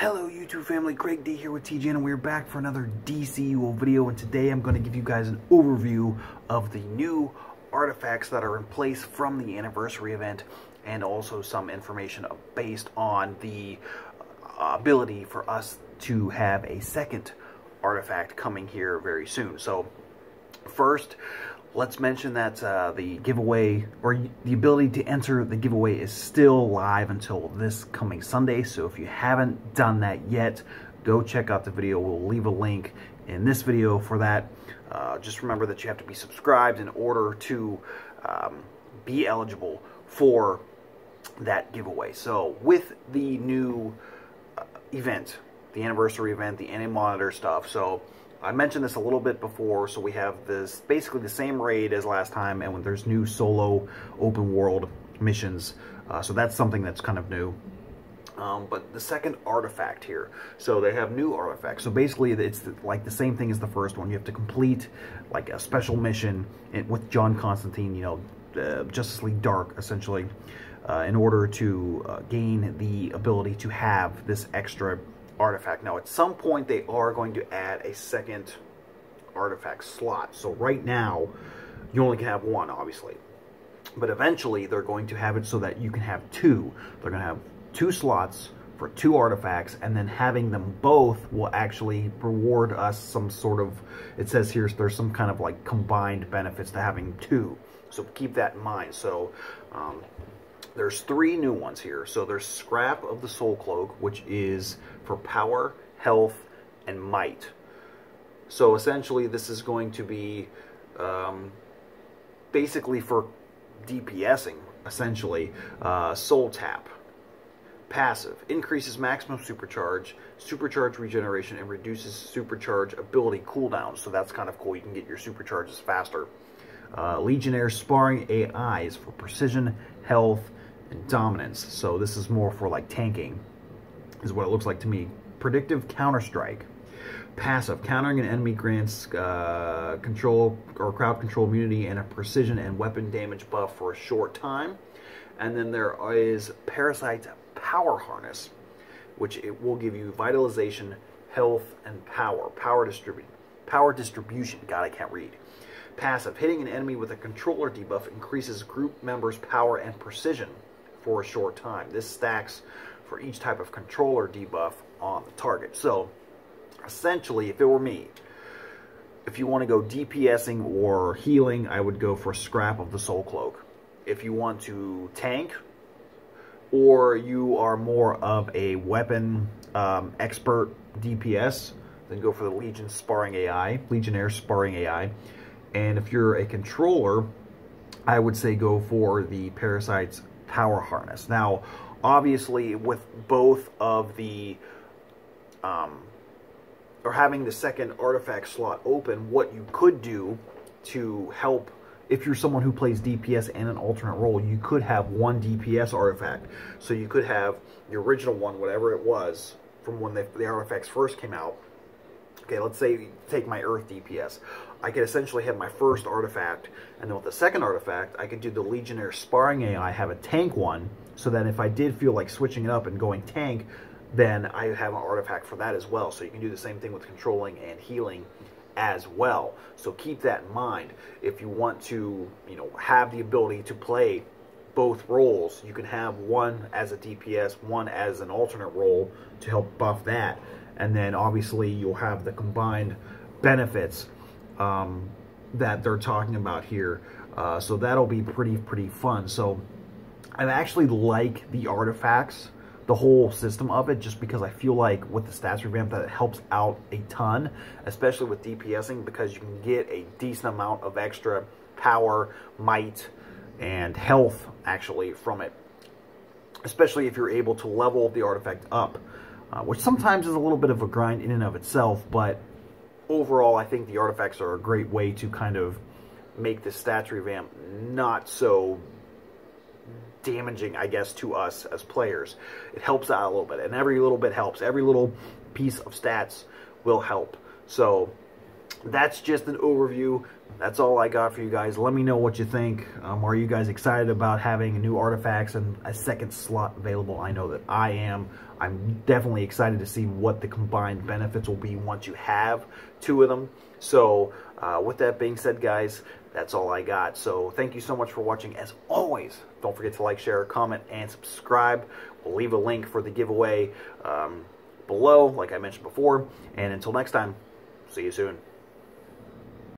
Hello YouTube family, Craig D here with TJ, and we're back for another DCUO video, and today I'm going to give you guys an overview of the new artifacts that are in place from the anniversary event, and also some information based on the ability for us to have a second artifact coming here very soon. So first, let's mention that the giveaway, or the ability to enter the giveaway, is still live until this coming Sunday. So if you haven't done that yet, go check out the video. We'll leave a link in this video for that. Just remember that you have to be subscribed in order to be eligible for that giveaway. So with the new event, the anniversary event, the anti-monitor stuff, so I mentioned this a little bit before, so we have this basically the same raid as last time, and when there's new solo open world missions, so that's something that's kind of new. But the second artifact here, so they have new artifacts. So basically it's like the same thing as the first one. You have to complete like a special mission with John Constantine, you know, Justice League Dark, essentially, in order to gain the ability to have this extra artifact. Now at some point they are going to add a second artifact slot. So right now you only can have one, obviously, but eventually they're going to have it so that you can have two. They're going to have two slots for two artifacts, and then having them both will actually reward us some sort of, it says here there's some kind of like combined benefits to having two, so keep that in mind. So there's three new ones here. So there's Scrap of the Soul Cloak, which is for power, health, and might. So essentially this is going to be basically for DPSing, essentially. Soul Tap. Passive. Increases maximum supercharge, supercharge regeneration, and reduces supercharge ability cooldowns. So that's kind of cool. You can get your supercharges faster. Legionnaire Sparring AI is for precision, health, and dominance. So this is more for like tanking, is what it looks like to me. Predictive Counter-Strike. Passive. Countering an enemy grants control or crowd control immunity and a precision and weapon damage buff for a short time. And then there is Parasite's Power Harness, which it will give you vitalization, health, and power. Power distribution. God, I can't read. Passive. Hitting an enemy with a controller debuff increases group members' power and precision for a short time. This stacks for each type of controller debuff on the target. So essentially, if it were me, if you want to go DPSing or healing, I would go for Scrap of the Soul Cloak. If you want to tank, or you are more of a weapon expert DPS, then go for the Legionnaire Sparring AI. And if you're a controller, I would say go for the Parasite's Power Harness. Now, obviously, with both of the, or having the second artifact slot open, what you could do to help, if you're someone who plays DPS and an alternate role, you could have one DPS artifact. So you could have the original one, whatever it was, from when the artifacts first came out. Okay, let's say take my Earth DPS. I could essentially have my first artifact, and then with the second artifact, I could do the Legionnaire Sparring AI, have a tank one, so that if I did feel like switching it up and going tank, then I have an artifact for that as well. So you can do the same thing with controlling and healing as well. So keep that in mind. If you want to, you know, have the ability to play both roles, you can have one as a DPS, one as an alternate role to help buff that. And then obviously you'll have the combined benefits that they're talking about here. So that'll be pretty fun. So I actually like the artifacts, the whole system of it, just because I feel like with the stats revamp that it helps out a ton, especially with DPSing, because you can get a decent amount of extra power, might, and health actually from it, especially if you're able to level the artifact up, which sometimes is a little bit of a grind in and of itself, but overall I think the artifacts are a great way to kind of make the stats revamp not so damaging, I guess, to us as players. It helps out a little bit, and every little bit helps. Every little piece of stats will help. So that's just an overview. That's all I got for you guys. Let me know what you think. Are you guys excited about having new artifacts and a second slot available? I know that I am. I'm definitely excited to see what the combined benefits will be once you have two of them. So with that being said, guys, that's all I got. So thank you so much for watching. As always, don't forget to like, share, comment, and subscribe. We'll leave a link for the giveaway below, like I mentioned before. And until next time, see you soon.